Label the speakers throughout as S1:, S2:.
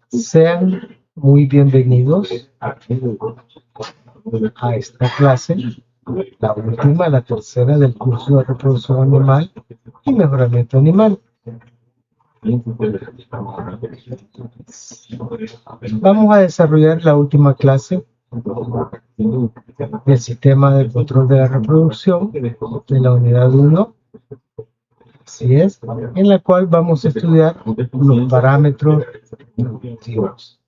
S1: Sean muy bienvenidos a esta clase, la última, la tercera del curso de reproducción animal y mejoramiento animal. Vamos a desarrollar la última clase del sistema de control de la reproducción de la unidad 1. Así es, en la cual vamos a estudiar los parámetros reproductivos.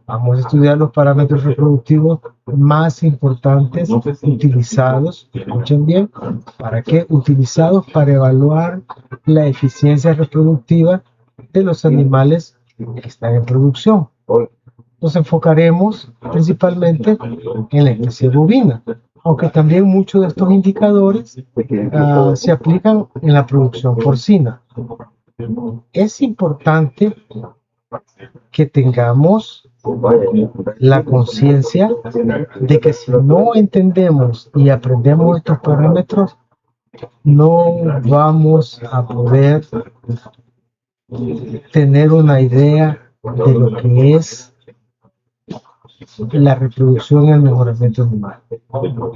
S1: Vamos a estudiar los parámetros reproductivos más importantes utilizados, escuchen bien, ¿para qué? Utilizados para evaluar la eficiencia reproductiva de los animales que están en producción. Nos enfocaremos principalmente en la especie bovina, aunque también muchos de estos indicadores se aplican en la producción porcina. Es importante que tengamos la conciencia de que si no entendemos y aprendemos estos parámetros, no vamos a poder tener una idea de lo que es la reproducción y el mejoramiento animal.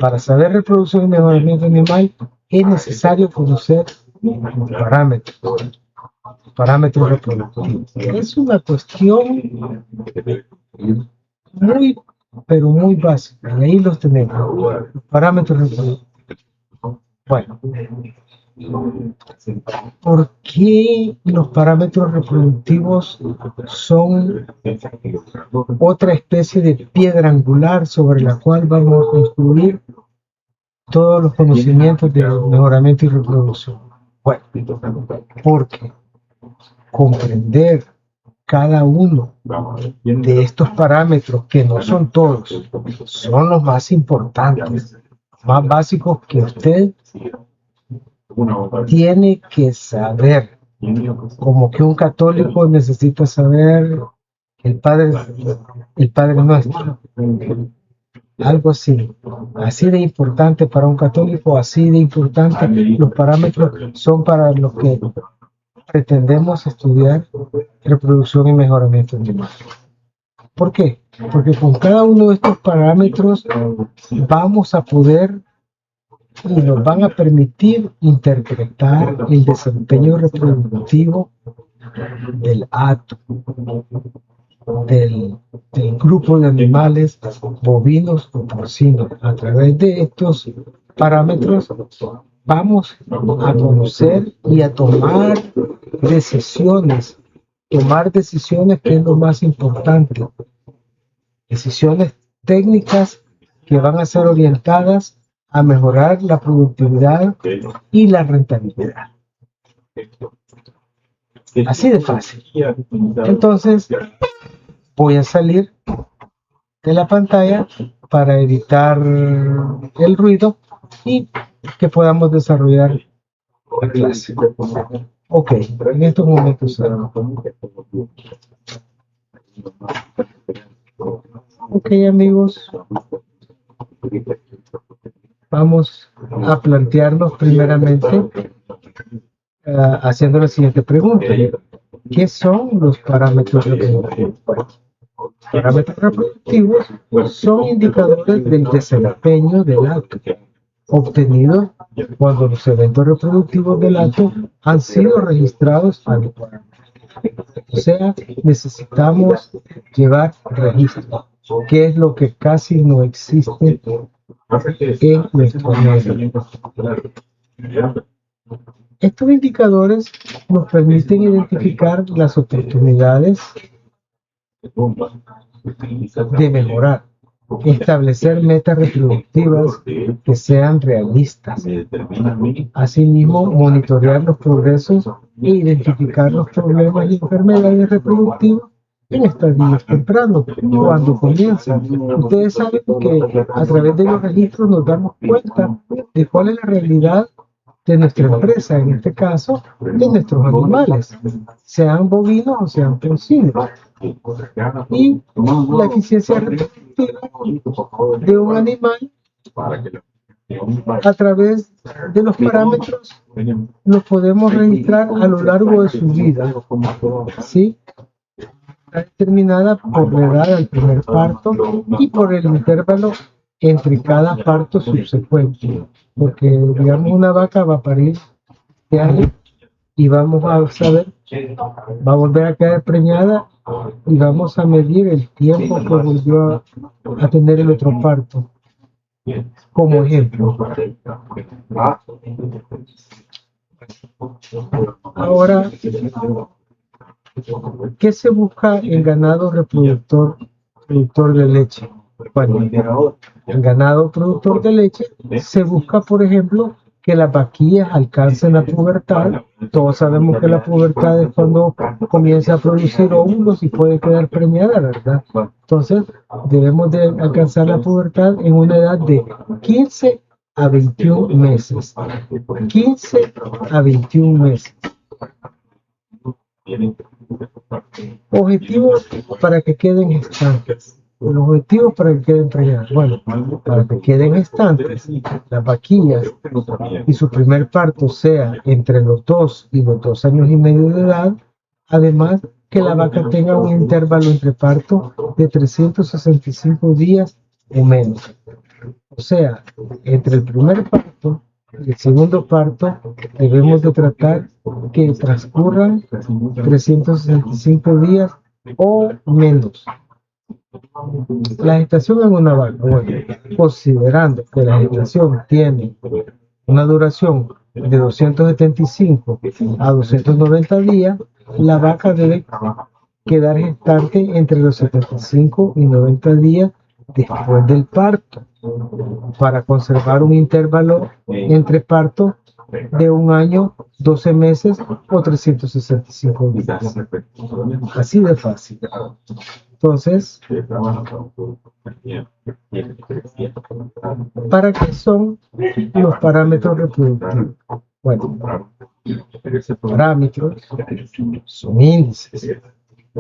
S1: Para saber reproducción y mejoramiento animal es necesario conocer parámetros reproductivos. Es una cuestión muy, pero muy básica, y ahí los tenemos, los parámetros reproductivos. Bueno, ¿por qué los parámetros reproductivos son otra especie de piedra angular sobre la cual vamos a construir todos los conocimientos de mejoramiento y reproducción? Bueno, porque comprender cada uno de estos parámetros, que no son todos, son los más importantes, más básicos que usted tiene que saber, como que un católico necesita saber el Padre Nuestro, algo así de importante para un católico, así de importante los parámetros son para los que pretendemos estudiar reproducción y mejoramiento animal. ¿Por qué? Porque con cada uno de estos parámetros vamos a poder y nos van a permitir interpretar el desempeño reproductivo del hato, del grupo de animales bovinos o porcinos. A través de estos parámetros vamos a conocer y a tomar decisiones que es lo más importante, decisiones técnicas que van a ser orientadas a mejorar la productividad y la rentabilidad. Así de fácil. Entonces, voy a salir de la pantalla para evitar el ruido y que podamos desarrollar la clase. Ok, en estos momentos. Ok, amigos. Vamos a plantearnos primeramente haciendo la siguiente pregunta. ¿Qué son los parámetros reproductivos? Parámetros reproductivos son indicadores del desempeño del hato, obtenidos cuando los eventos reproductivos del hato han sido registrados adecuadamente. O sea, necesitamos llevar registro, que es lo que casi no existe en nuestro medio. Estos indicadores nos permiten identificar las oportunidades de mejorar, establecer metas reproductivas que sean realistas. Asimismo, monitorear los progresos e identificar los problemas y enfermedades reproductivas en estadios tempranos, cuando comienzan. Ustedes saben que a través de los registros nos damos cuenta de cuál es la realidad de nuestra empresa, en este caso, de nuestros animales, sean bovinos o sean porcinos. Y la eficiencia reproductiva de un animal a través de los parámetros los podemos registrar a lo largo de su vida, ¿sí? está determinada por la edad del primer parto y por el intervalo entre cada parto subsecuente. Porque, digamos, una vaca va a parir este año y vamos a saber, va a volver a quedar preñada y vamos a medir el tiempo que volvió a tener el otro parto, como ejemplo. Ahora, ¿qué se busca en ganado productor de leche? Bueno, en ganado productor de leche se busca, por ejemplo, que las vaquillas alcancen la pubertad. Todos sabemos que la pubertad es cuando comienza a producir óvulos y puede quedar preñada, ¿verdad? Entonces, debemos de alcanzar la pubertad en una edad de 15 a 21 meses. 15 a 21 meses. Objetivos para que queden gestantes. Los objetivos para que queden preñadas. Bueno, para que queden gestantes, las vaquillas y su primer parto sea entre los 2 y los 2 años y medio de edad. Además, que la vaca tenga un intervalo entre parto de 365 días o menos. O sea, entre el primer parto y el segundo parto debemos de tratar que transcurran 365 días o menos. La gestación en una vaca, bueno, considerando que la gestación tiene una duración de 275 a 290 días, la vaca debe quedar gestante entre los 75 y 90 días después del parto, para conservar un intervalo entre partos de 1 año, 12 meses o 365 días. Así de fácil. Entonces, ¿para qué son los parámetros reproductivos? Bueno, parámetros son índices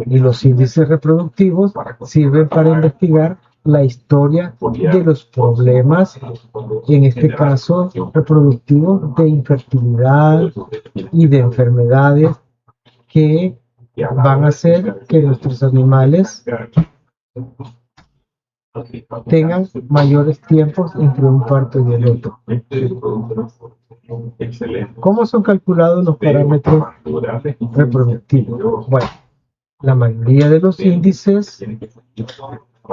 S1: y los índices reproductivos sirven para investigar la historia de los problemas, en este caso reproductivos, de infertilidad y de enfermedades que van a hacer que nuestros animales tengan mayores tiempos entre un parto y el otro. ¿Cómo son calculados los parámetros reproductivos? Bueno, la mayoría de los índices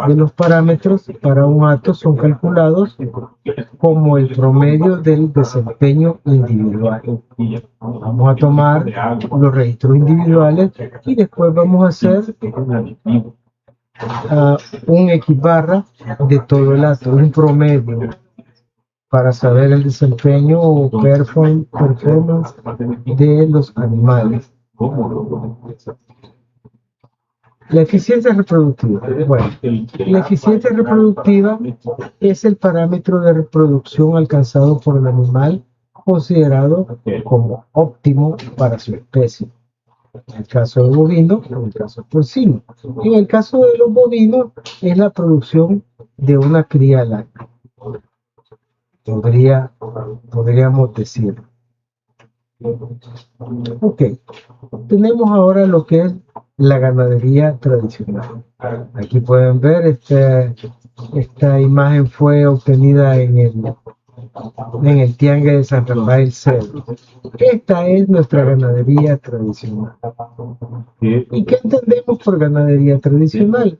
S1: de los parámetros para un hato son calculados como el promedio del desempeño individual. Vamos a tomar los registros individuales y después vamos a hacer un equibarra de todo el hato, un promedio, para saber el desempeño o performance de los animales. La eficiencia reproductiva. Bueno, la eficiencia reproductiva es el parámetro de reproducción alcanzado por el animal considerado como óptimo para su especie. En el caso del bovino, en el caso del porcino. En el caso de los bovinos, es la producción de una cría al año. Podríamos decir. Ok, tenemos ahora lo que es la ganadería tradicional. Aquí pueden ver, esta imagen fue obtenida en el Tiangue de San Rafael Cerro. Esta es nuestra ganadería tradicional. ¿Y qué entendemos por ganadería tradicional?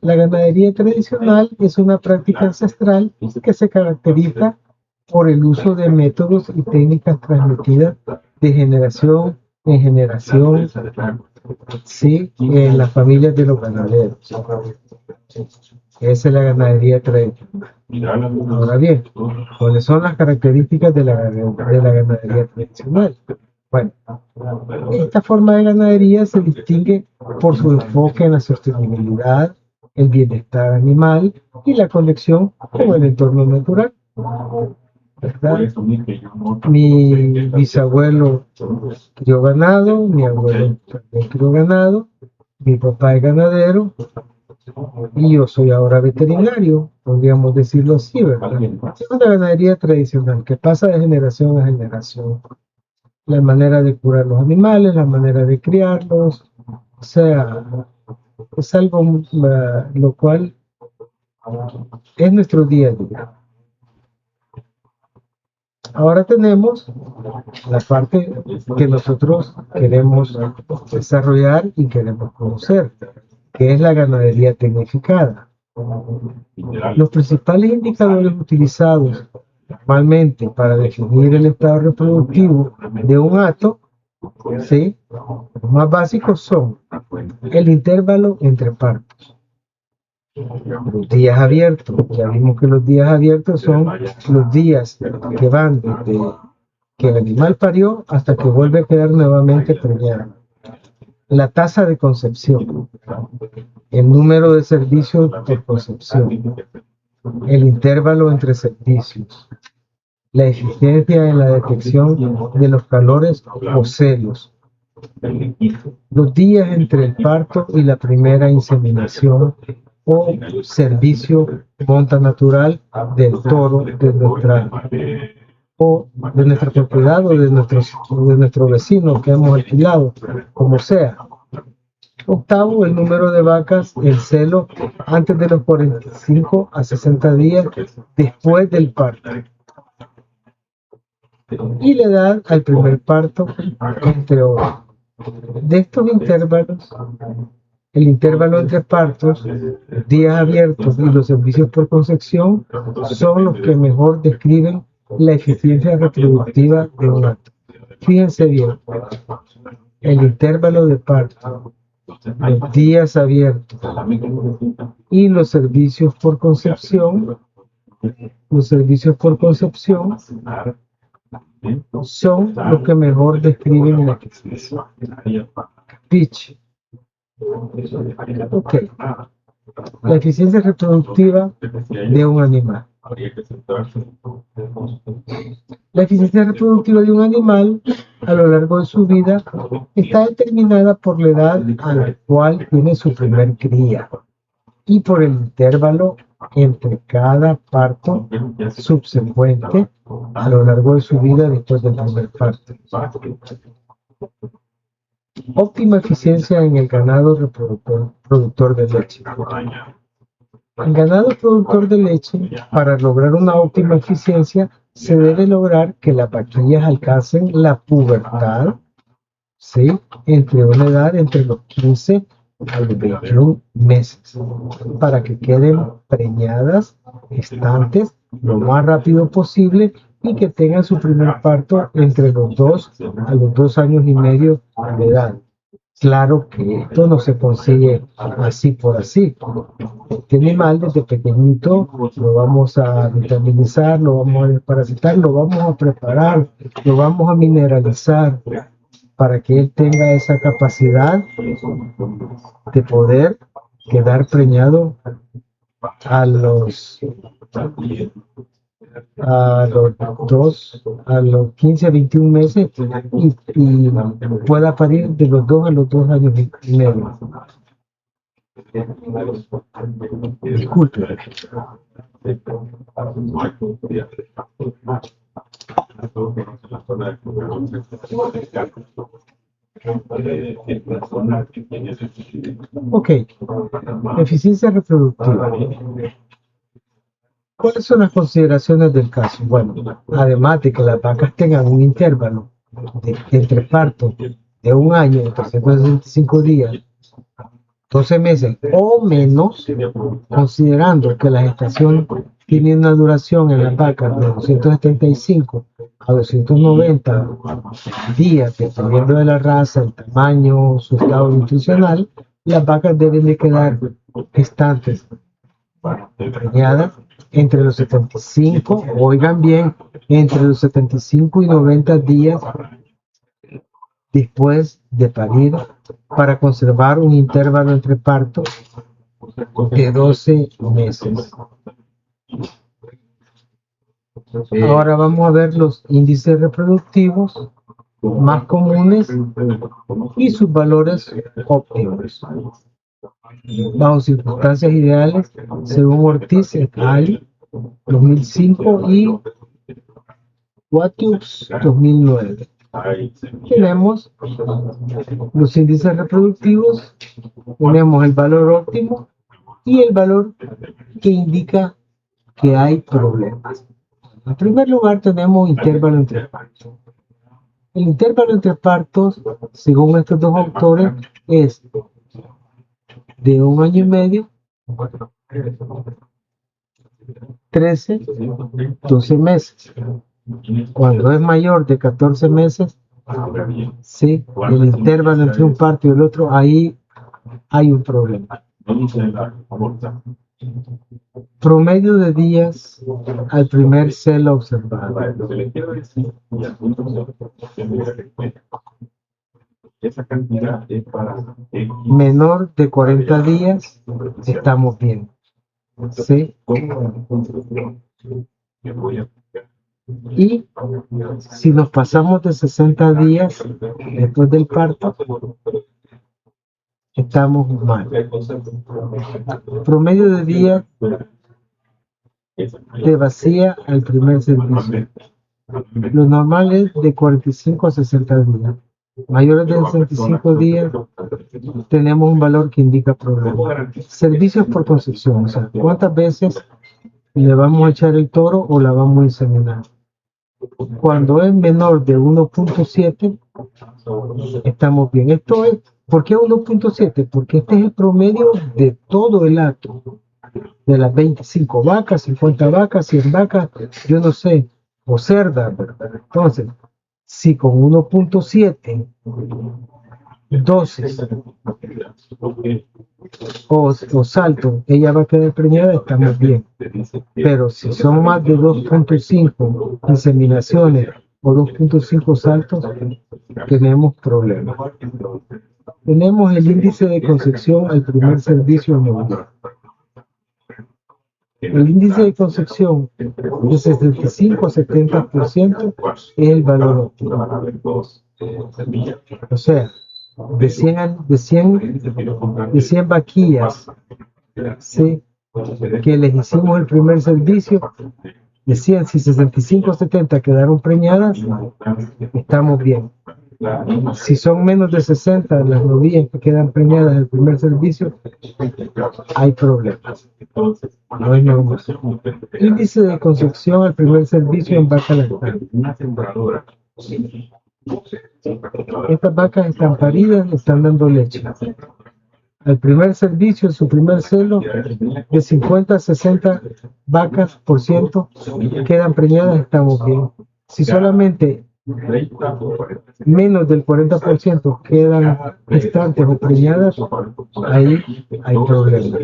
S1: La ganadería tradicional es una práctica ancestral que se caracteriza por el uso de métodos y técnicas transmitidas de generación en generación, sí, en las familias de los ganaderos. Esa es la ganadería tradicional. Ahora bien, ¿cuáles son las características de la ganadería tradicional? Bueno, esta forma de ganadería se distingue por su enfoque en la sostenibilidad, el bienestar animal y la conexión con el entorno natural. ¿Verdad? Mi bisabuelo crió ganado, mi abuelo también crió ganado, mi papá es ganadero y yo soy ahora veterinario, podríamos decirlo así, ¿verdad? Es una ganadería tradicional que pasa de generación a generación. La manera de curar los animales, la manera de criarlos, o sea, Es algo lo cual es nuestro día a día. Ahora tenemos la parte que nosotros queremos desarrollar y queremos conocer, que es la ganadería tecnificada. Los principales indicadores utilizados normalmente para definir el estado reproductivo de un hato, ¿sí? Los más básicos son el intervalo entre partos, los días abiertos. Ya vimos que los días abiertos son los días que van desde que el animal parió hasta que vuelve a quedar nuevamente preñado. La tasa de concepción, el número de servicios por concepción, el intervalo entre servicios, la eficiencia en la detección de los calores océreos, los días entre el parto y la primera inseminación o servicio monta natural del toro de nuestra propiedad o de nuestro vecino que hemos alquilado, como sea. Octavo, el número de vacas, el celo antes de los 45 a 60 días después del parto. Y la edad al primer parto, entre otros. De estos intervalos, el intervalo entre partos, días abiertos y los servicios por concepción son los que mejor describen la eficiencia reproductiva de un hato. Fíjense bien, el intervalo de parto, los días abiertos y los servicios por concepción son los que mejor describen la eficiencia. Pitch. Ok. La eficiencia reproductiva de un animal. La eficiencia reproductiva de un animal a lo largo de su vida está determinada por la edad a la cual tiene su primer cría y por el intervalo entre cada parto subsecuente a lo largo de su vida después del primer parto. Óptima eficiencia en el ganado productor de leche. El ganado productor de leche, para lograr una óptima eficiencia, se debe lograr que las vaquillas alcancen la pubertad, ¿sí? Entre una edad entre los 15 a los 21 meses, para que queden preñadas, gestantes, lo más rápido posible y que tengan su primer parto entre los 2 a los 2 años y medio de edad. Claro que esto no se consigue así por así. Este animal desde pequeñito lo vamos a vitaminizar, lo vamos a desparasitar, lo vamos a preparar, lo vamos a mineralizar para que él tenga esa capacidad de poder quedar preñado a los 15 a 21 meses y pueda parir de los 2 a los 2 años y medio. Disculpe. Ok, eficiencia reproductiva. ¿Cuáles son las consideraciones del caso? Bueno, además de que las vacas tengan un intervalo entre partos de un año, de 365 días, 12 meses o menos, considerando que la gestación tiene una duración en las vacas de 275 a 290 días, dependiendo de la raza, el tamaño, su estado nutricional, las vacas deben de quedar gestantes, preñadas, entre los 75, oigan bien, entre los 75 y 90 días después de parir, para conservar un intervalo entre partos de 12 meses. Ahora vamos a ver los índices reproductivos más comunes y sus valores óptimos. Bajo circunstancias ideales, según Ortiz et al. 2005 y Wattius 2009. tenemos los índices reproductivos, tenemos el valor óptimo y el valor que indica que hay problemas. En primer lugar tenemos intervalo entre partos. El intervalo entre partos, según estos dos autores, es de 1 año y medio, 13, 12 meses. Cuando es mayor de 14 meses, sí, el intervalo entre un parto y el otro, ahí hay un problema. Promedio de días al primer celo observado. Menor de 40 días, estamos bien. ¿Sí? Y si nos pasamos de 60 días después del parto, estamos mal. Promedio de días de vacía al primer servicio. Lo normal es de 45 a 60 días. Mayores de 65 días tenemos un valor que indica problema. Servicios por concepción, o sea, ¿cuántas veces le vamos a echar el toro o la vamos a inseminar? Cuando es menor de 1.7 estamos bien. Esto es, ¿por qué 1.7? Porque este es el promedio de todo el hato, de las 25 vacas, 50 vacas, 100 vacas, yo no sé, o cerdas, ¿verdad? Entonces, si con 1.7 dosis o salto, ella va a quedar preñada, estamos bien. Pero si son más de 2.5 inseminaciones o 2.5 saltos, tenemos problemas. Tenemos el índice de concepción al primer servicio en Nueva. El índice de concepción de 65 a 70% es el valor óptimo. O sea, de 100 vaquillas, ¿sí?, que les hicimos el primer servicio, de 100, si 65 o 70 quedaron preñadas, estamos bien. Si son menos de 60 las novillas que quedan preñadas en el primer servicio, hay problemas. No es normal. Índice de concepción al primer servicio en vaca lactante. Estas vacas están paridas, están dando leche. Al primer servicio, en su primer celo, de 50 a 60 vacas por ciento quedan preñadas, estamos bien. Si solamente menos del 40% quedan gestantes o preñadas, ahí hay problemas.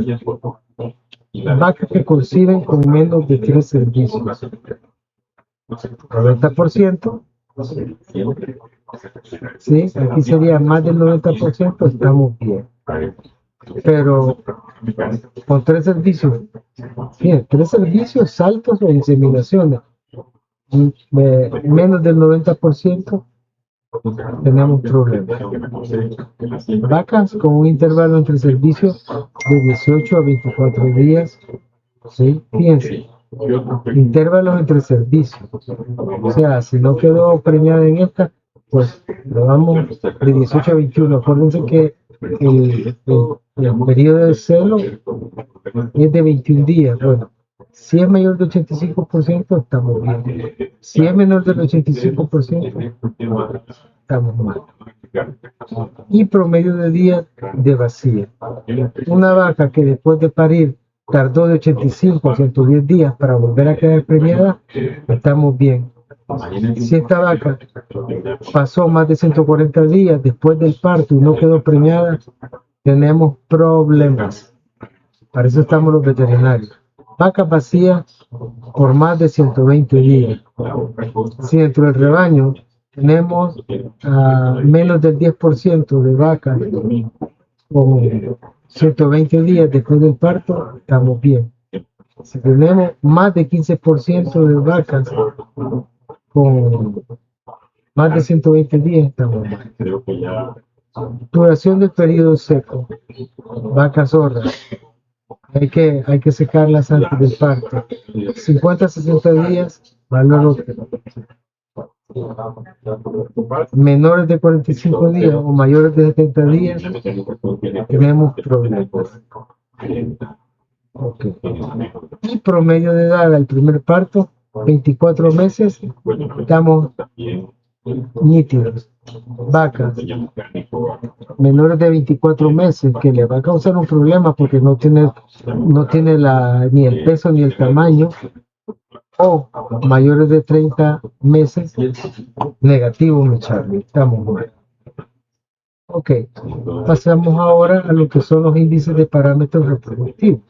S1: Vacas que conciben con menos de 3 servicios, 90%, ¿sí? Aquí sería más del 90%, estamos bien. Pero con 3 servicios, bien, 3 servicios, saltos o inseminaciones, menos del 90%, tenemos problemas. Vacas con un intervalo entre servicios de 18 a 24 días, ¿sí? Fíjense, intervalos entre servicios. O sea, si no quedó preñada en esta, pues lo vamos de 18 a 21. Acuérdense que el periodo de celo es de 21 días. Bueno, si es mayor del 85%, estamos bien. Si es menor del 85%, estamos mal. Y promedio de días de vacía. Una vaca que después de parir tardó de 85 a 110 días para volver a quedar preñada, estamos bien. Si esta vaca pasó más de 140 días después del parto y no quedó preñada, tenemos problemas. Para eso estamos los veterinarios. Vacas vacías por más de 120 días. Si dentro del rebaño tenemos menos del 10% de vacas con 120 días después del parto, estamos bien. Si tenemos más de 15% de vacas con más de 120 días, estamos mal. Duración del periodo seco. Vacas sordas. Hay que secarlas antes del parto. 50 a 60 días, valor óptimo. menores de 45 días o mayores de 70 días, tenemos problemas. Okay. Y promedio de edad al primer parto, 24 meses, estamos nítidos. Vacas menores de 24 meses que le va a causar un problema porque no tiene ni el peso ni el tamaño, o mayores de 30 meses, negativo, mi Charlie, estamos mal. Ok, pasamos ahora a lo que son los índices de parámetros reproductivos.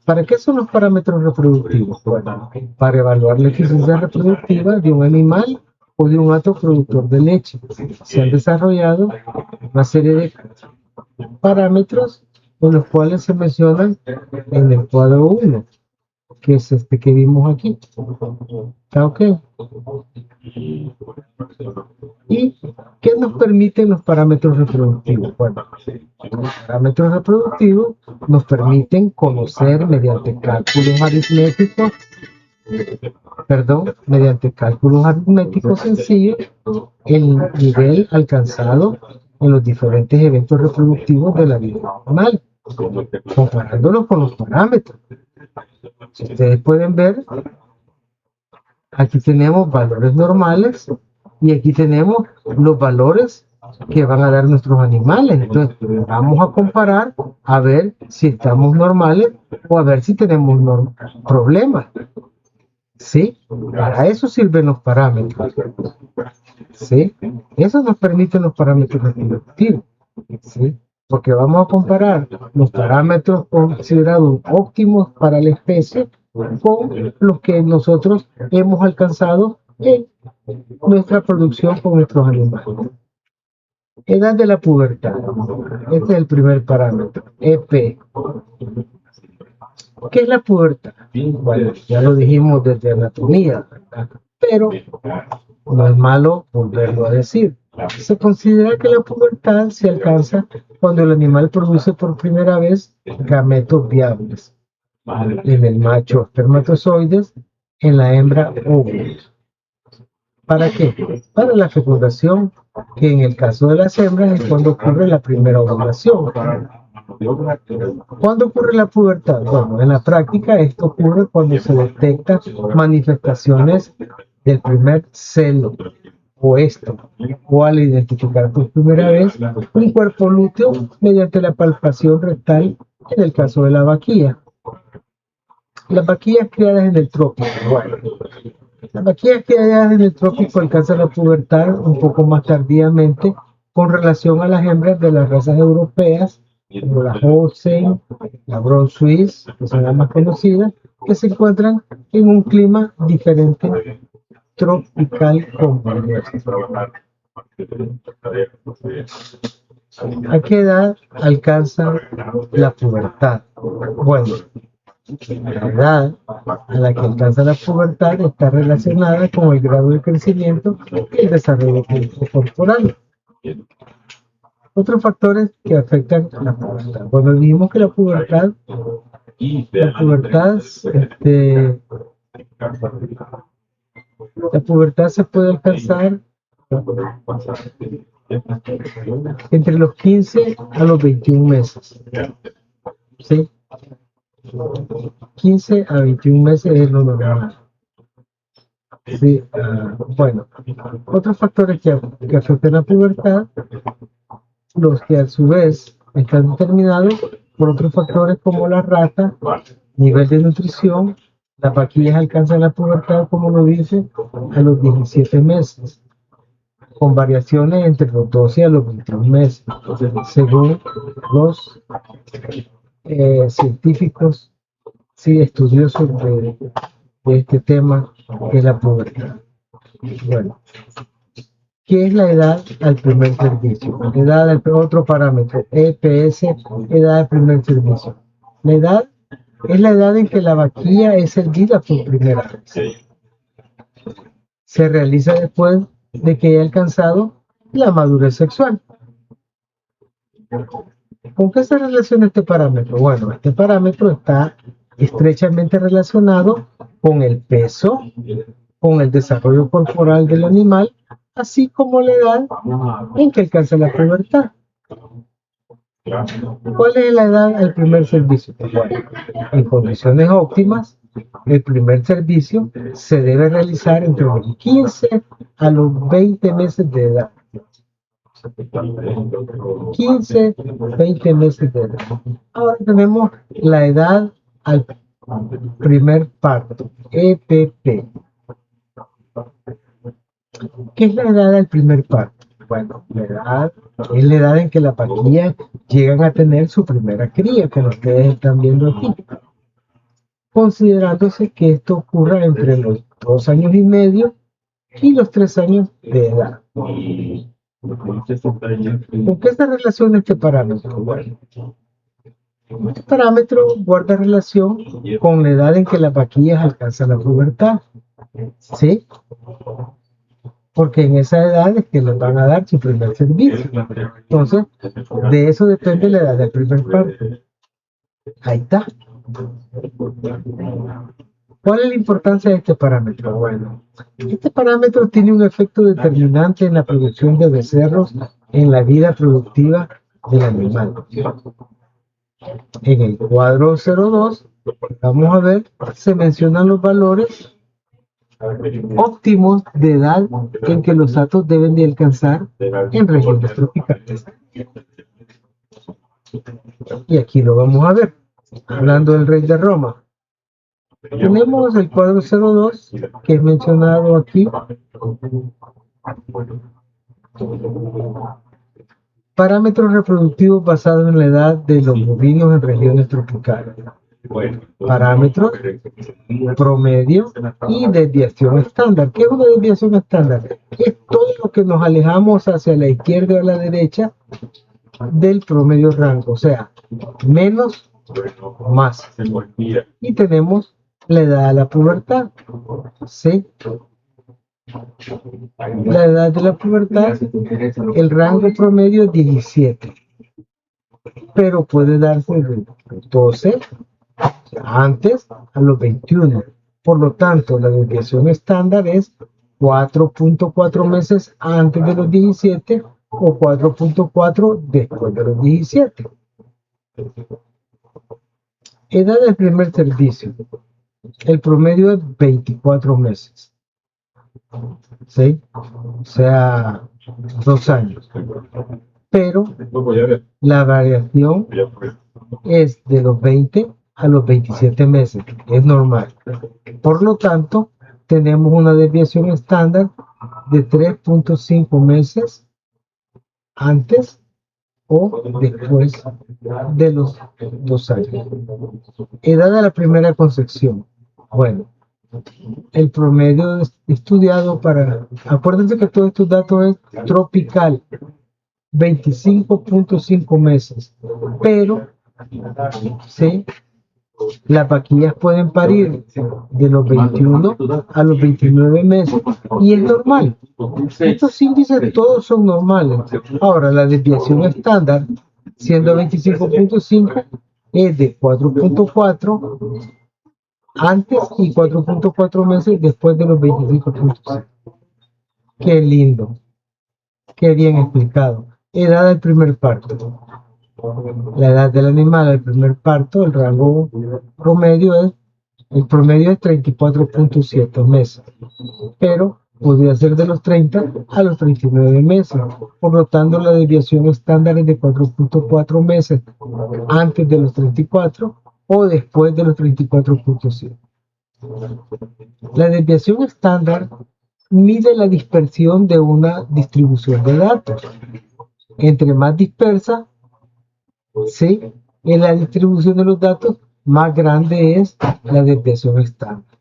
S1: ¿Para qué son los parámetros reproductivos? Bueno, para evaluar la eficiencia reproductiva de un animal o de un hato productor de leche. Se han desarrollado una serie de parámetros en los cuales se mencionan en el cuadro 1, que es este que vimos aquí. ¿Está ok? ¿Y qué nos permiten los parámetros reproductivos? Bueno, los parámetros reproductivos nos permiten conocer mediante cálculos aritméticos sencillos el nivel alcanzado en los diferentes eventos reproductivos de la vida animal, comparándolos con los parámetros. Si ustedes pueden ver, aquí tenemos valores normales y aquí tenemos los valores que van a dar nuestros animales. Entonces, vamos a comparar a ver si estamos normales o a ver si tenemos problemas. ¿Sí? Para eso sirven los parámetros. ¿Sí? Eso nos permiten los parámetros reproductivos. ¿Sí? Porque vamos a comparar los parámetros considerados óptimos para la especie con los que nosotros hemos alcanzado en nuestra producción con nuestros animales. Edad de la pubertad. Este es el primer parámetro, EP. ¿Qué es la pubertad? Bueno, ya lo dijimos desde anatomía, ¿verdad? Pero no es malo volverlo a decir. Se considera que la pubertad se alcanza cuando el animal produce por primera vez gametos viables. En el macho espermatozoides, en la hembra óvulos. ¿Para qué? Para la fecundación, que en el caso de las hembras es cuando ocurre la primera ovulación. ¿Cuándo ocurre la pubertad? Bueno, en la práctica esto ocurre cuando se detectan manifestaciones del primer celo o al identificar por primera vez un cuerpo lúteo mediante la palpación rectal en el caso de la vaquilla. Las vaquillas criadas en el trópico. Bueno, las vaquillas criadas en el trópico alcanzan la pubertad un poco más tardíamente con relación a las hembras de las razas europeas, como la Holstein, la Brown Swiss, que son las más conocidas, que se encuentran en un clima diferente tropical como el nuestro. ¿A qué edad alcanza la pubertad? Bueno, la edad a la que alcanza la pubertad está relacionada con el grado de crecimiento y el desarrollo corporal. Otros factores que afectan la pubertad. Cuando dijimos que la pubertad se puede alcanzar entre los 15 a los 21 meses. ¿Sí? 15 a 21 meses es lo normal. Sí, bueno, otros factores que afectan la pubertad, los que a su vez están determinados por otros factores como la raza, nivel de nutrición. Las vaquillas alcanzan la pubertad, como lo dice, a los 17 meses, con variaciones entre los 12 a los 21 meses, según los científicos, sí, estudiosos de este tema, que es la pubertad. Bueno, ¿qué es la edad al primer servicio? Otro parámetro, EPS, edad al primer servicio. La edad es la edad en que la vaquilla es servida por primera vez. Se realiza después de que haya alcanzado la madurez sexual. ¿Con qué se relaciona este parámetro? Bueno, este parámetro está estrechamente relacionado con el peso con el desarrollo corporal del animal, así como la edad en que alcanza la pubertad. ¿Cuál es la edad al primer servicio? Bueno, en condiciones óptimas, el primer servicio se debe realizar entre los 15 a los 20 meses de edad. 15, 20 meses de edad. Ahora tenemos la edad al primer parto, EPP. ¿Qué es la edad del primer parto? Bueno, la edad es la edad en que las vaquillas llegan a tener su primera cría, como ustedes están viendo aquí, considerándose que esto ocurra entre los 2 años y medio y los 3 años de edad. ¿Con qué se relaciona este parámetro? Bueno, este parámetro guarda relación con la edad en que las vaquillas alcanzan la pubertad, ¿sí? Porque en esa edad es que les van a dar su primer servicio. Entonces, de eso depende la edad del primer parto. Ahí está. ¿Cuál es la importancia de este parámetro? Bueno, este parámetro tiene un efecto determinante en la producción de becerros en la vida productiva del animal. En el cuadro 02, vamos a ver, se mencionan los valores óptimos de edad en que los datos deben de alcanzar en regiones tropicales. Y aquí lo vamos a ver, hablando del rey de Roma. Tenemos el cuadro 02, que es mencionado aquí. Parámetros reproductivos basados en la edad de los bovinos en regiones tropicales. Parámetros, promedio y desviación estándar. ¿Qué es una desviación estándar? Es todo lo que nos alejamos hacia la izquierda o a la derecha del promedio rango, o sea, menos o más. Y tenemos la edad de la pubertad, ¿sí? La edad de la pubertad, el rango promedio es 17, pero puede darse de 12 antes a los 21. Por lo tanto, la desviación estándar es 4.4 meses antes de los 17 o 4.4 después de los 17. Edad del primer servicio. El promedio es 24 meses. ¿Sí? O sea, 2 años. Pero la variación es de los 20 a los 27 meses. Es normal. Por lo tanto, tenemos una desviación estándar de 3.5 meses antes o después de los 2 años. Edad de la primera concepción. Bueno, el promedio estudiado para, acuérdense que todos estos datos es tropical, 25.5 meses, pero ¿sí? Las vaquillas pueden parir de los 21 a los 29 meses y es normal. Estos índices todos son normales. Ahora, la desviación estándar, siendo 25.5, es de 4.4 antes y 4.4 meses después de los 25.5. Qué lindo, qué bien explicado. Edad del primer parto. La edad del animal al primer parto, el rango promedio es 34.7 meses, pero podría ser de los 30 a los 39 meses. Por lo tanto, la desviación estándar es de 4.4 meses antes de los 34 o después de los 34.7. La desviación estándar mide la dispersión de una distribución de datos. Entre más dispersa, ¿sí?, en la distribución de los datos, más grande es la desviación estándar.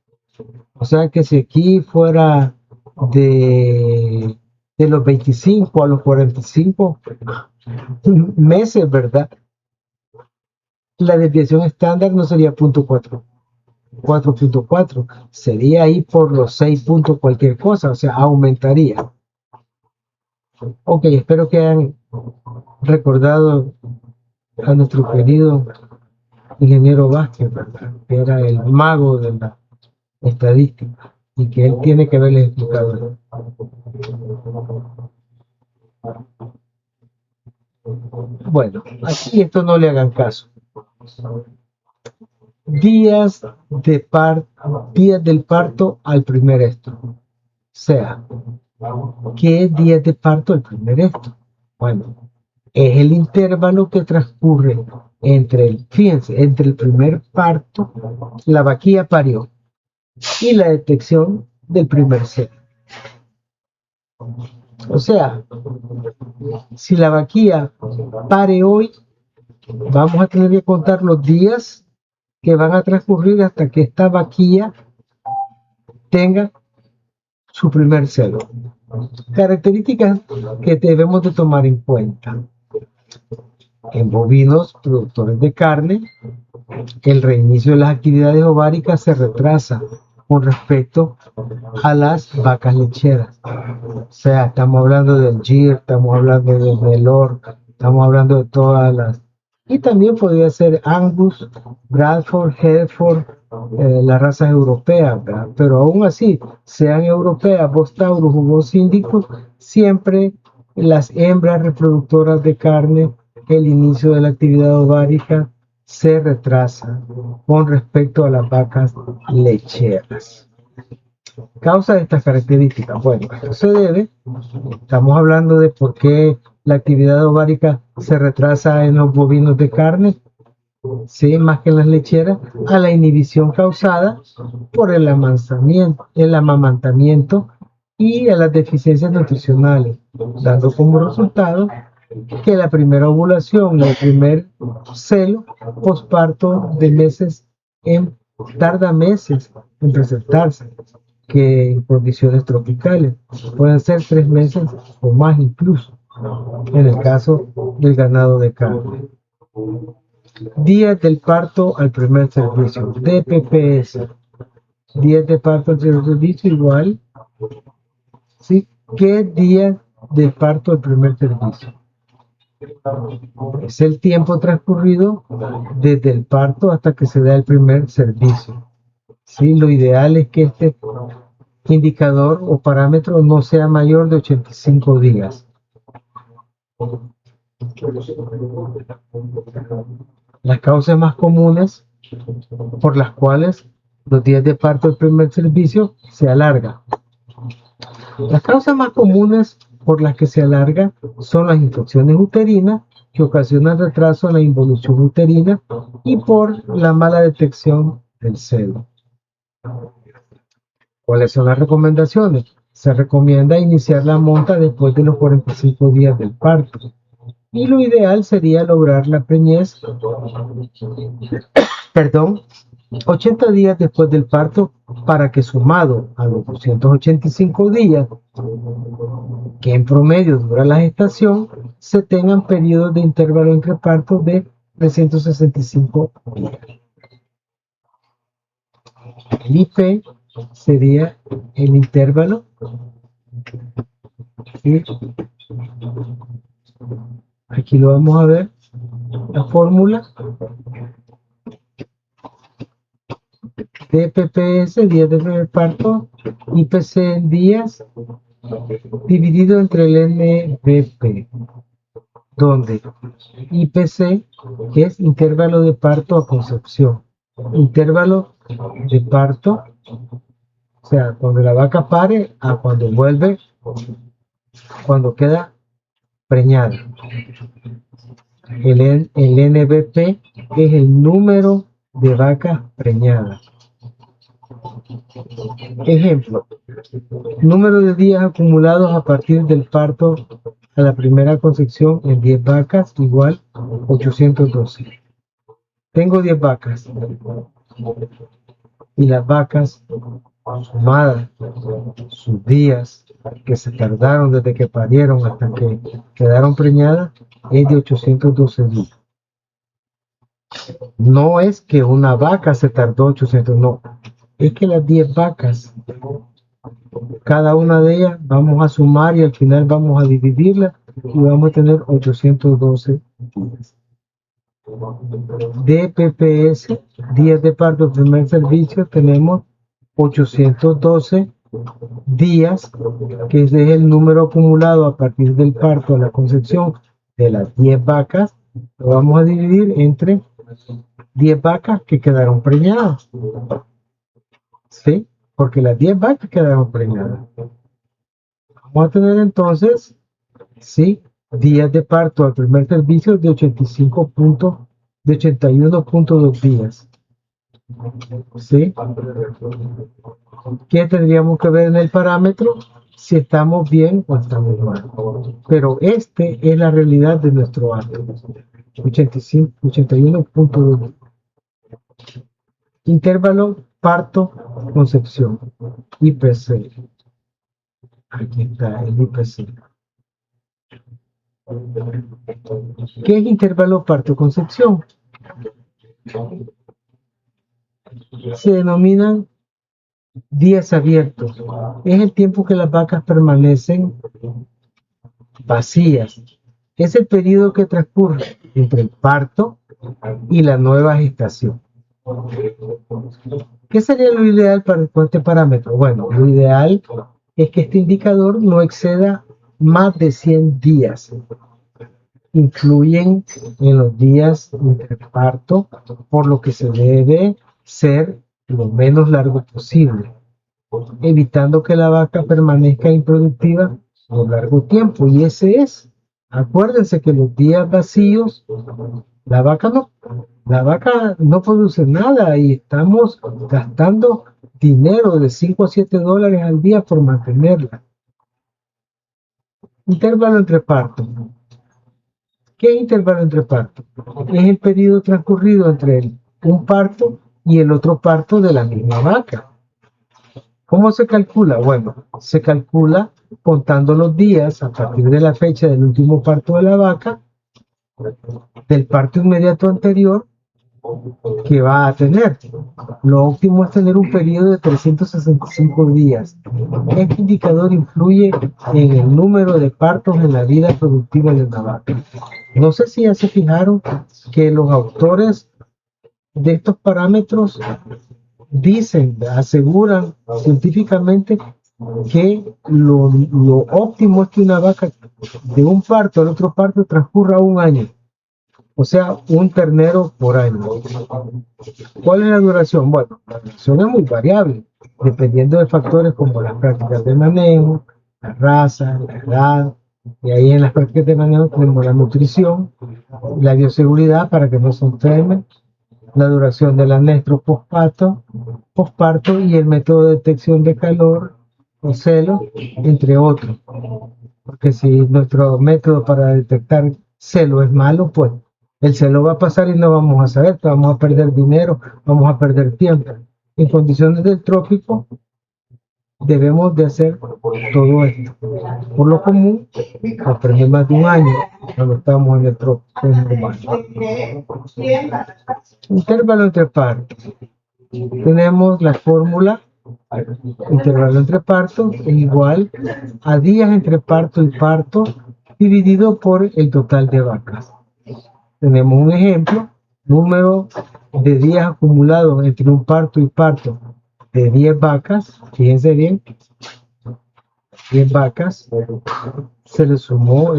S1: O sea que si aquí fuera de los 25 a los 45 meses, ¿verdad? La desviación estándar no sería 4.4, sería ahí por los 6 puntos cualquier cosa, o sea, aumentaría. Ok, espero que hayan recordado a nuestro querido ingeniero Vázquez, ¿verdad?, que era el mago de la estadística. y que él tiene que haberles explicado. Bueno, aquí esto no le hagan caso. Días del parto al primer esto. O sea, ¿qué es días de parto al primer esto? Bueno, es el intervalo que transcurre fíjense, entre el primer parto, la vaquilla parió, y la detección del primer celo. O sea, si la vaquilla pare hoy, vamos a tener que contar los días que van a transcurrir hasta que esta vaquilla tenga su primer celo. Características que debemos de tomar en cuenta. En bovinos productores de carne, el reinicio de las actividades ováricas se retrasa con respecto a las vacas lecheras. O sea, estamos hablando del GIR, estamos hablando del Melor, estamos hablando de todas las... Y también podría ser Angus, Bradford, Hereford, las razas europeas, ¿verdad? Pero aún así, sean europeas, Bos Taurus o Bos Indicus, siempre las hembras reproductoras de carne, el inicio de la actividad ovárica se retrasa con respecto a las vacas lecheras. Causa de estas características. Bueno, esto se debe, estamos hablando de por qué la actividad ovárica se retrasa en los bovinos de carne, sí, más que en las lecheras, a la inhibición causada por el amamantamiento y a las deficiencias nutricionales, dando como resultado que la primera ovulación y el primer celo posparto de meses tarda meses en presentarse, que en condiciones tropicales pueden ser 3 meses o más incluso en el caso del ganado de carne. Días del parto al primer servicio, DPPS. Días de parto al primer servicio igual, ¿sí? ¿Qué días de parto al primer servicio? Es el tiempo transcurrido desde el parto hasta que se da el primer servicio. ¿Sí? Lo ideal es que este indicador o parámetro no sea mayor de 85 días. Las causas más comunes por las cuales los días de parto del primer servicio se alargan. Las causas más comunes por las que se alarga son las infecciones uterinas, que ocasionan retraso en la involución uterina, y por la mala detección del celo. ¿Cuáles son las recomendaciones? Se recomienda iniciar la monta después de los 45 días del parto. Y lo ideal sería lograr la preñez, 80 días después del parto, para que sumado a los 285 días que en promedio dura la gestación, se tengan periodos de intervalo entre partos de 365 días. El IP sería el intervalo, y aquí lo vamos a ver, la fórmula DPPS, días de primer parto, IPC en días, dividido entre el NBP, donde IPC es intervalo de parto a concepción, intervalo de parto, o sea, cuando la vaca pare a cuando vuelve, cuando queda preñada. El NBP es el número de vacas preñadas. Ejemplo, número de días acumulados a partir del parto a la primera concepción en 10 vacas igual 812. Tengo 10 vacas y las vacas sumadas, sus días que se tardaron desde que parieron hasta que quedaron preñadas, es de 812 días. No es que una vaca se tardó 800, no, es que las 10 vacas, cada una de ellas vamos a sumar y al final vamos a dividirla y vamos a tener 812 días. DPPS, días de parto primer servicio, tenemos 812 días, que ese es el número acumulado a partir del parto a la concepción de las 10 vacas. Lo vamos a dividir entre 10 vacas que quedaron preñadas. ¿Sí? Porque las 10 vacas quedaron preñadas. Vamos a tener entonces, ¿sí?, días de parto al primer servicio de 81.2 días. ¿Sí? ¿Qué tendríamos que ver en el parámetro? Si estamos bien o estamos mal. Pero este es la realidad de nuestro acto. 81.2. Intervalo parto-concepción. IPC. Aquí está el IPC. ¿Qué es intervalo parto-concepción? Se denominan días abiertos. Es el tiempo que las vacas permanecen vacías. Es el periodo que transcurre entre el parto y la nueva gestación. ¿Qué sería lo ideal para este parámetro? Bueno, lo ideal es que este indicador no exceda más de 100 días. Influyen en los días entre parto, por lo que se debe ser lo menos largo posible, evitando que la vaca permanezca improductiva por largo tiempo. Y ese es, acuérdense que los días vacíos, la vaca no produce nada y estamos gastando dinero de 5 a 7 dólares al día por mantenerla. Intervalo entre partos. ¿Qué es intervalo entre partos? Es el periodo transcurrido entre un parto y el otro parto de la misma vaca. ¿Cómo se calcula? Bueno, se calcula contando los días a partir de la fecha del último parto de la vaca, del parto inmediato anterior que va a tener. Lo óptimo es tener un periodo de 365 días. Este indicador influye en el número de partos en la vida productiva de una vaca. No sé si ya se fijaron que los autores de estos parámetros dicen, aseguran científicamente que lo óptimo es que una vaca de un parto al otro parto transcurra un año. O sea, un ternero por año. ¿Cuál es la duración? Bueno, la duración es muy variable, dependiendo de factores como las prácticas de manejo, la raza, la edad, y ahí en las prácticas de manejo tenemos la nutrición, la bioseguridad para que no se enfermen, la duración del anestro posparto y el método de detección de calor o celo, entre otros. Porque si nuestro método para detectar celo es malo, pues el celo va a pasar y no vamos a saber, vamos a perder dinero, vamos a perder tiempo. En condiciones del trópico debemos de hacer todo esto. Por lo común, aprender más de un año cuando estamos en el trópico es normal. Intervalo entre partos. Tenemos la fórmula. Intervalo entre partos es igual a días entre parto y parto dividido por el total de vacas. Tenemos un ejemplo, número de días acumulados entre un parto y parto de 10 vacas, fíjense bien, 10 vacas, se le sumó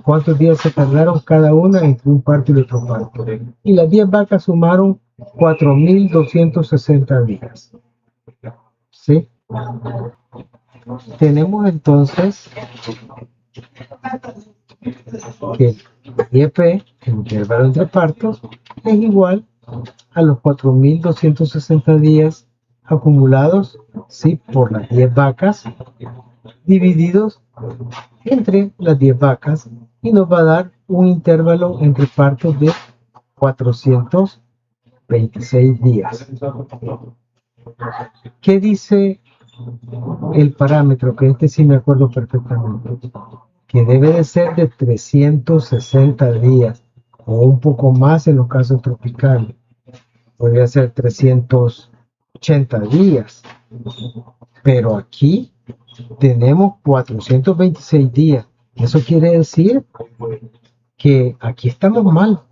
S1: cuántos días se tardaron cada una entre un parto y el otro parto. Y las 10 vacas sumaron 4.260 días. ¿Sí? Tenemos entonces que el IEP, el intervalo entre partos, es igual a los 4.260 días acumulados, ¿sí?, por las 10 vacas, divididos entre las 10 vacas, y nos va a dar un intervalo entre partos de 426 días. ¿Qué dice el parámetro? Que este sí me acuerdo perfectamente, que debe de ser de 360 días o un poco más en los casos tropicales. Podría ser 380 días, pero aquí tenemos 426 días. Eso quiere decir que aquí estamos mal.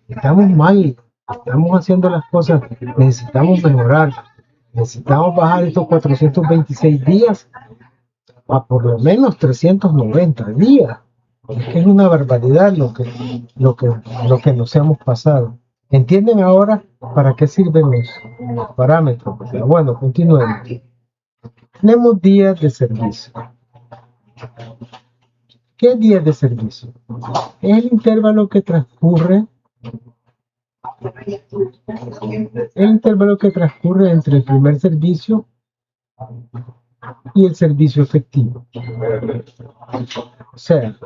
S1: Estamos mal. estamos haciendo las cosas, necesitamos mejorar, necesitamos bajar estos 426 días a por lo menos 390 días. Es que es una barbaridad lo que nos hemos pasado. ¿Entienden ahora para qué sirven los parámetros? Bueno, continuemos. Tenemos días de servicio. ¿Qué días de servicio? Es el intervalo que transcurre entre el primer servicio y el servicio efectivo. O sea,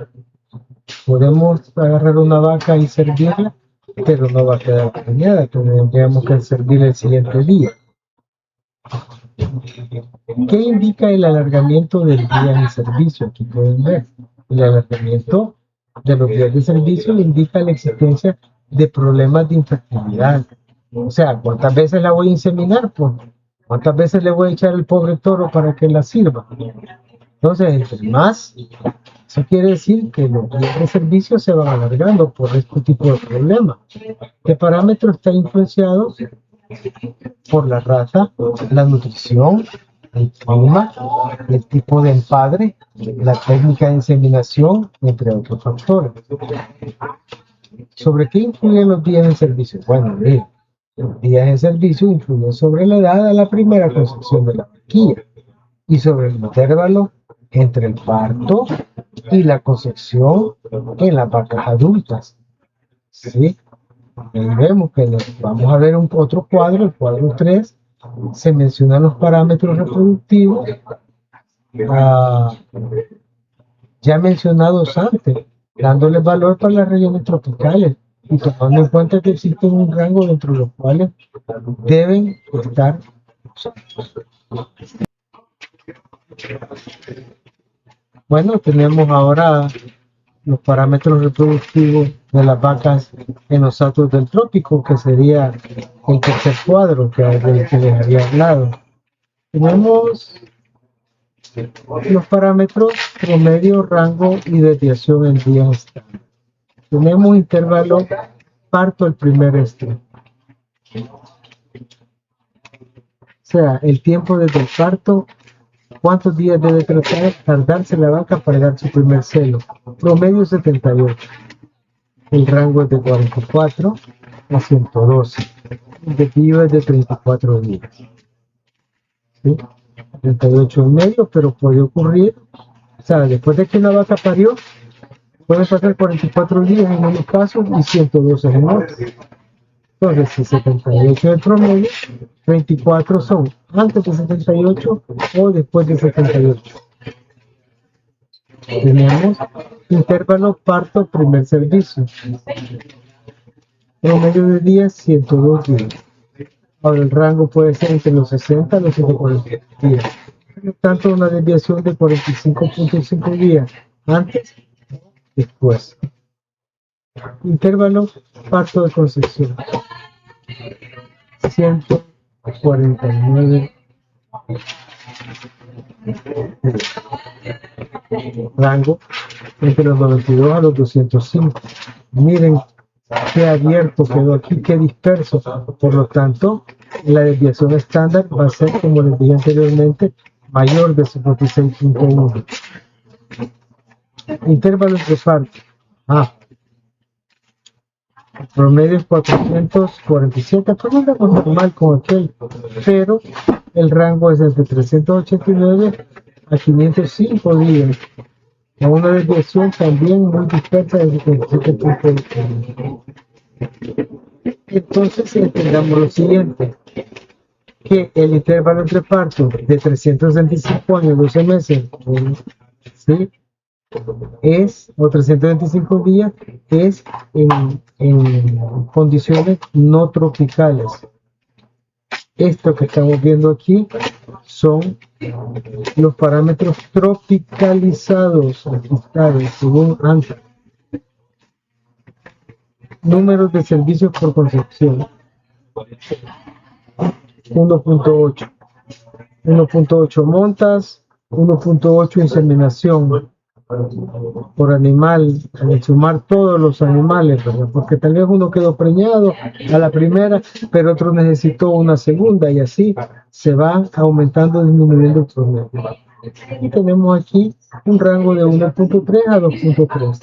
S1: podemos agarrar una vaca y servirla, pero no va a quedar preñada, tendríamos que servirla el siguiente día. ¿Qué indica el alargamiento del día de servicio? Aquí pueden ver, el alargamiento de los días de servicio indica la existencia de problemas de infertilidad. O sea, ¿cuántas veces la voy a inseminar? Pues, ¿cuántas veces le voy a echar el pobre toro para que la sirva? Entonces, entre más, eso quiere decir que los días de servicio se van alargando por este tipo de problemas. ¿Qué parámetro está influenciado? Por la raza, la nutrición, el clima, el tipo de empadre, la técnica de inseminación, entre otros factores. ¿Sobre qué influyen los días de servicio? Bueno, los días de servicio influyen sobre la edad de la primera concepción de la vaquilla y sobre el intervalo entre el parto y la concepción en las vacas adultas. ¿Sí? Ahí vemos que vamos a ver otro cuadro, el cuadro 3, se mencionan los parámetros reproductivos ya mencionados antes, dándoles valor para las regiones tropicales y tomando en cuenta que existe un rango dentro de los cuales deben estar. Bueno, tenemos ahora los parámetros reproductivos de las vacas en los atos del trópico, que sería el tercer cuadro del que les había hablado. Tenemos los parámetros promedio, rango y desviación en días estándar. Tenemos intervalo parto el primer estrés. O sea, el tiempo desde el parto, cuántos días debe tardarse la vaca para dar su primer celo. Promedio 78. El rango es de 44 a 112. El desvío es de 34 días. ¿Sí? 38 en medio, pero puede ocurrir, o sea, después de que la vaca parió, puede pasar 44 días en unos casos y 112 en otros. Entonces, si 78 es el promedio, 24 son antes de 78 o después de 78. Tenemos intervalo parto primer servicio. Promedio de días, 102 días. Ahora el rango puede ser entre los 60 y los 140 días. Por lo tanto, una desviación de 45.5 días antes, después. Intervalo parto de concepción. 149 rango entre los 92 a los 205. Miren qué abierto quedó aquí, qué disperso. Por lo tanto, la desviación estándar va a ser, como les dije anteriormente, mayor de 56.1. Intervalos de parto. El promedio es 447, pues no es normal con aquel, pero el rango es desde 389 a 505 días, con una desviación también muy dispersa de 57.1. Entonces entendamos lo siguiente, que el intervalo entre partos de 365 años, 12 meses, ¿sí? o 325 días, es en condiciones no tropicales. Esto que estamos viendo aquí son los parámetros tropicalizados registrados según ANTA. Números de servicios por concepción. 1.8 montas, 1.8 inseminación, por animal, al sumar todos los animales, ¿verdad? Porque tal vez uno quedó preñado a la primera, pero otro necesitó una segunda y así se va aumentando, disminuyendo el promedio. Y tenemos aquí un rango de 1.3 a 2.3.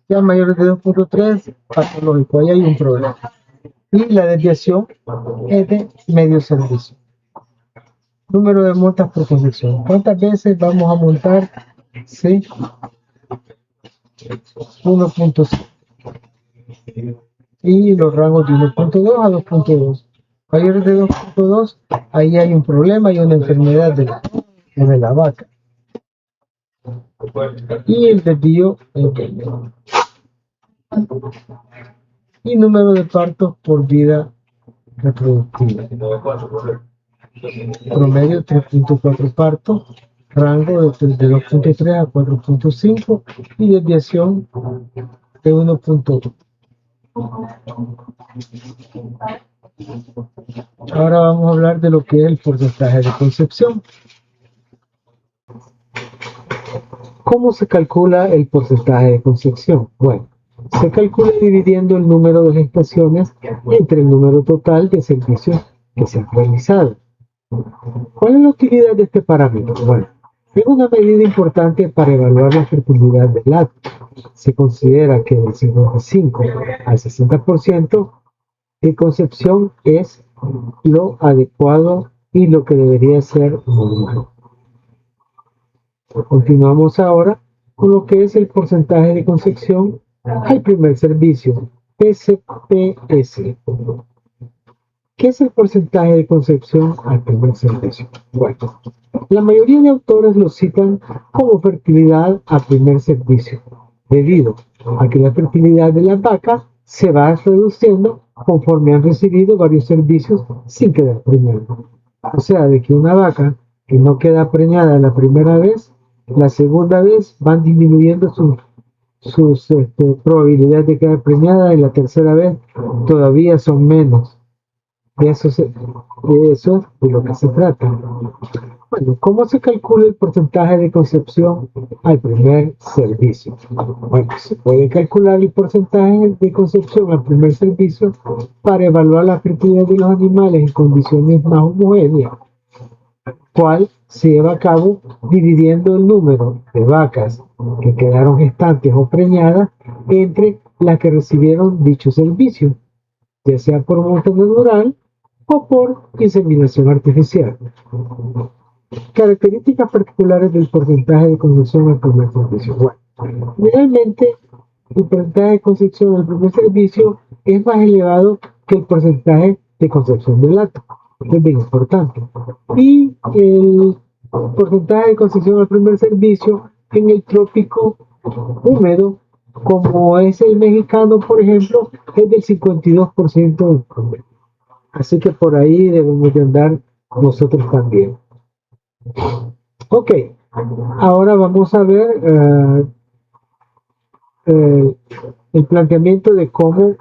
S1: Ya mayores de 2.3, patológico, ahí hay un problema. Y la desviación es de medio servicio. Número de montas por concepción. ¿Cuántas veces vamos a montar? Sí, 1.5. Y los rangos de 1.2 a 2.2. Mayores de 2.2, ahí hay un problema, hay una enfermedad de la vaca. Y el desvío y número de partos por vida reproductiva. Promedio 3.4 partos, rango de 2.3 a 4.5 y desviación de 1.2. Ahora vamos a hablar de lo que es el porcentaje de concepción. ¿Cómo se calcula el porcentaje de concepción? Bueno, se calcula dividiendo el número de gestaciones entre el número total de servicios que se han realizado. ¿Cuál es la utilidad de este parámetro? Bueno, es una medida importante para evaluar la fertilidad del acto. Se considera que del 55 al 60% de concepción es lo adecuado y lo que debería ser normal. Continuamos ahora con lo que es el porcentaje de concepción al primer servicio, PCPS. ¿Qué es el porcentaje de concepción al primer servicio? Bueno, la mayoría de autores lo citan como fertilidad al primer servicio, debido a que la fertilidad de las vacas se va reduciendo conforme han recibido varios servicios sin quedar preñada. O sea, de que una vaca que no queda preñada la primera vez, la segunda vez van disminuyendo sus probabilidades de quedar preñada y la tercera vez todavía son menos. De eso es de lo que se trata. Bueno, ¿cómo se calcula el porcentaje de concepción al primer servicio? Bueno, se puede calcular el porcentaje de concepción al primer servicio para evaluar la fertilidad de los animales en condiciones más homogéneas, cual se lleva a cabo dividiendo el número de vacas que quedaron gestantes o preñadas entre las que recibieron dicho servicio, ya sea por muerte natural o por inseminación artificial. Características particulares del porcentaje de concepción al primer servicio. Bueno, generalmente el porcentaje de concepción al primer servicio es más elevado que el porcentaje de concepción del acto. Esto es bien importante. Y el porcentaje de concepción al primer servicio en el trópico húmedo, como es el mexicano, por ejemplo, es del 52% del promedio. Así que por ahí debemos de andar nosotros también. Ok, ahora vamos a ver el planteamiento de cómo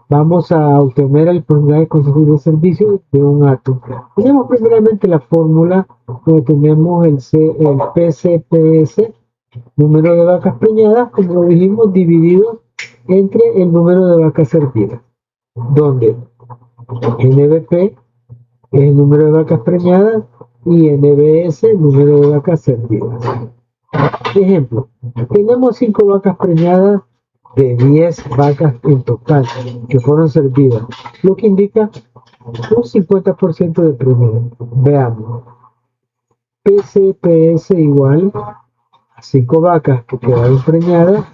S1: vamos a obtener el porcentaje de concepción de servicio de un acto. Tenemos primeramente la fórmula donde tenemos el PCPS, número de vacas preñadas, como lo dijimos, dividido entre el número de vacas servidas, donde NBP es el número de vacas preñadas y NBS el número de vacas servidas. Ejemplo, tenemos 5 vacas preñadas de 10 vacas en total que fueron servidas, lo que indica un 50% de promedio. Veamos, PCPS igual a 5 vacas que quedaron preñadas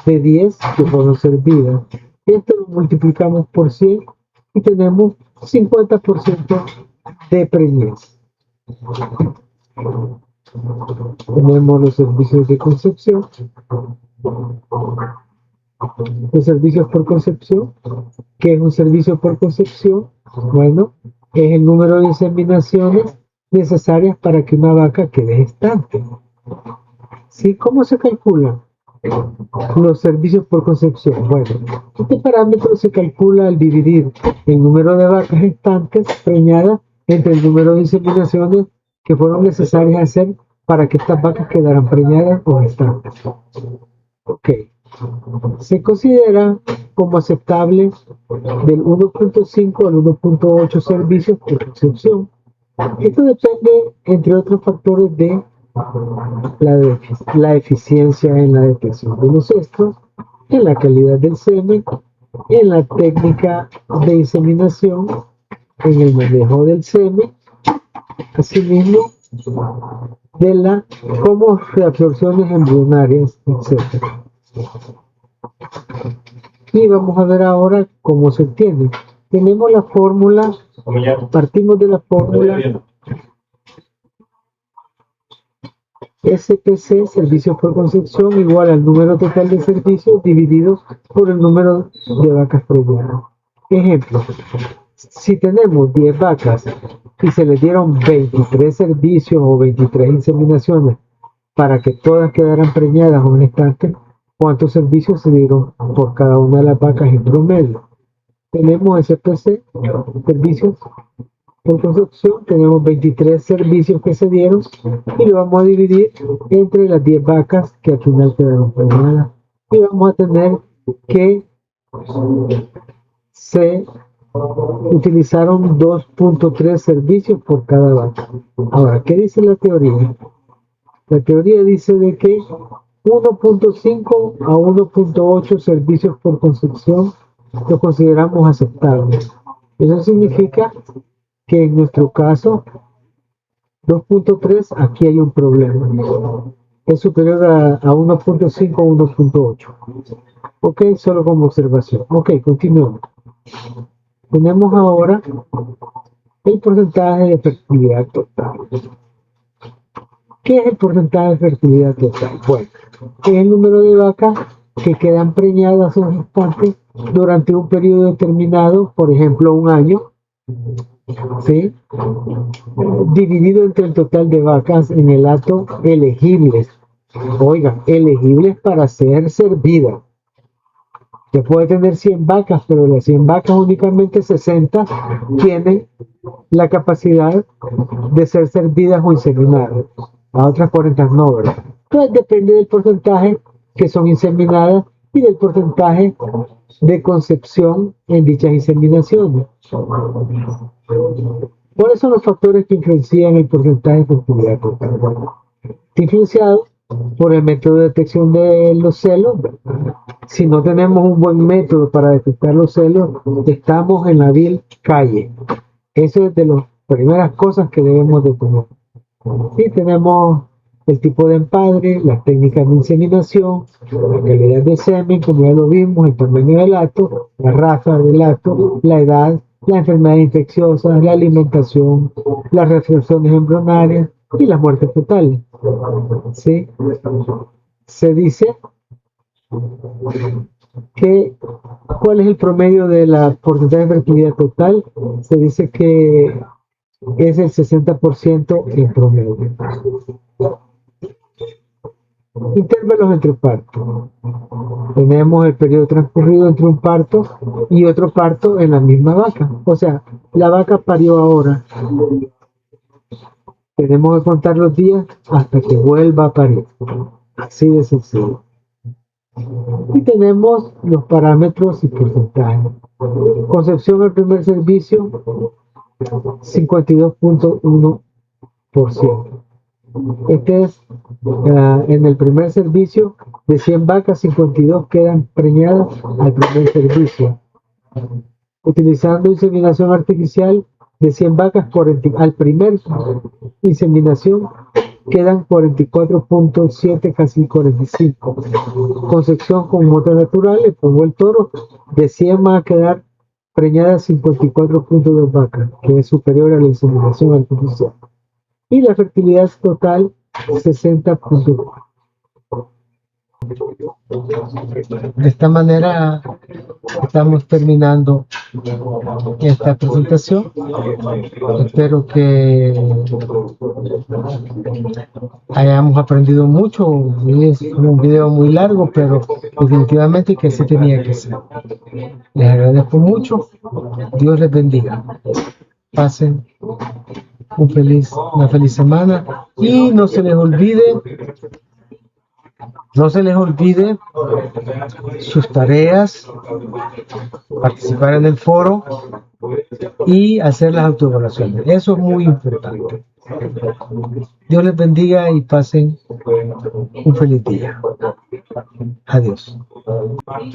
S1: de 10 que fueron servidas. Esto lo multiplicamos por 100 y tenemos 50% de preñez. Tenemos los servicios de concepción, los servicios por concepción. ¿Qué es un servicio por concepción? Bueno, es el número de inseminaciones necesarias para que una vaca quede gestante. ¿Sí? ¿Cómo se calculan los servicios por concepción? Bueno, este parámetro se calcula al dividir el número de vacas gestantes preñadas entre el número de inseminaciones que fueron necesarias hacer para que estas vacas quedaran preñadas o gestantes. Ok. Se considera como aceptable del 1.5 al 1.8 servicios por concepción. Esto depende, entre otros factores, de la eficiencia en la detección de los estros, en la calidad del semen, en la técnica de inseminación, en el manejo del semen, asimismo de como reabsorciones embrionarias, etc. Y vamos a ver ahora cómo se obtiene. Tenemos la fórmula, partimos de la fórmula SPC, servicios por concepción, igual al número total de servicios dividido por el número de vacas preñadas. Ejemplo, si tenemos 10 vacas y se les dieron 23 servicios o 23 inseminaciones para que todas quedaran preñadas o gestantes, ¿cuántos servicios se dieron por cada una de las vacas en promedio? Tenemos SPC, servicios por concepción, tenemos 23 servicios que se dieron y lo vamos a dividir entre las 10 vacas que al final quedaron preñadas. Y vamos a tener que se utilizaron 2.3 servicios por cada vaca. Ahora, ¿qué dice la teoría? La teoría dice de que 1.5 a 1.8 servicios por concepción lo consideramos aceptable. Eso significa que en nuestro caso 2.3, aquí hay un problema. Es superior a 1.5 o 1.8. Ok, solo como observación. Ok, continuemos. Tenemos ahora el porcentaje de fertilidad total. ¿Qué es el porcentaje de fertilidad total? Bueno, es el número de vacas que quedan preñadas o gestantes durante un periodo determinado, por ejemplo, un año, ¿sí? Dividido entre el total de vacas en el acto elegibles. Oigan, elegibles para ser servidas. Se puede tener 100 vacas, pero de las 100 vacas únicamente 60 tienen la capacidad de ser servidas o inseminadas. A otras 40 no, ¿verdad? Entonces depende del porcentaje que son inseminadas y del porcentaje de concepción en dichas inseminaciones. ¿Cuáles son los factores que influencian el porcentaje de fertilidad total? Está influenciado por el método de detección de los celos. Si no tenemos un buen método para detectar los celos, estamos en la vil calle. Eso es de las primeras cosas que debemos de tener. Y tenemos el tipo de empadre, las técnicas de inseminación, la calidad de semen, como ya lo vimos, el tamaño del acto, la raza del acto, la edad, las enfermedades infecciosas, la alimentación, las reabsorciones embrionarias y las muertes fetales. ¿Sí? Se dice que ¿cuál es el promedio de la porcentaje de fertilidad total? Se dice que es el 60% en promedio. Intervalos entre partos. Tenemos el periodo transcurrido entre un parto y otro parto en la misma vaca. O sea, la vaca parió ahora. Tenemos que contar los días hasta que vuelva a parir. Así de sencillo. Y tenemos los parámetros y porcentajes. Concepción al primer servicio, 52.1%. Este es en el primer servicio, de 100 vacas, 52 quedan preñadas al primer servicio. Utilizando inseminación artificial, de 100 vacas, al primer inseminación quedan 44.7, casi 45. Concepción con motas naturales, pongo el toro, de 100 van a quedar preñadas 54.2 vacas, que es superior a la inseminación artificial. Y la fertilidad total 60.4. De esta manera estamos terminando esta presentación. Espero que hayamos aprendido mucho. Es un video muy largo, pero definitivamente que así tenía que ser. Les agradezco mucho. Dios les bendiga. Pasen una feliz semana y no se les olvide sus tareas, participar en el foro y hacer las autoevaluaciones. Eso es muy importante. Dios les bendiga y pasen un feliz día. Adiós.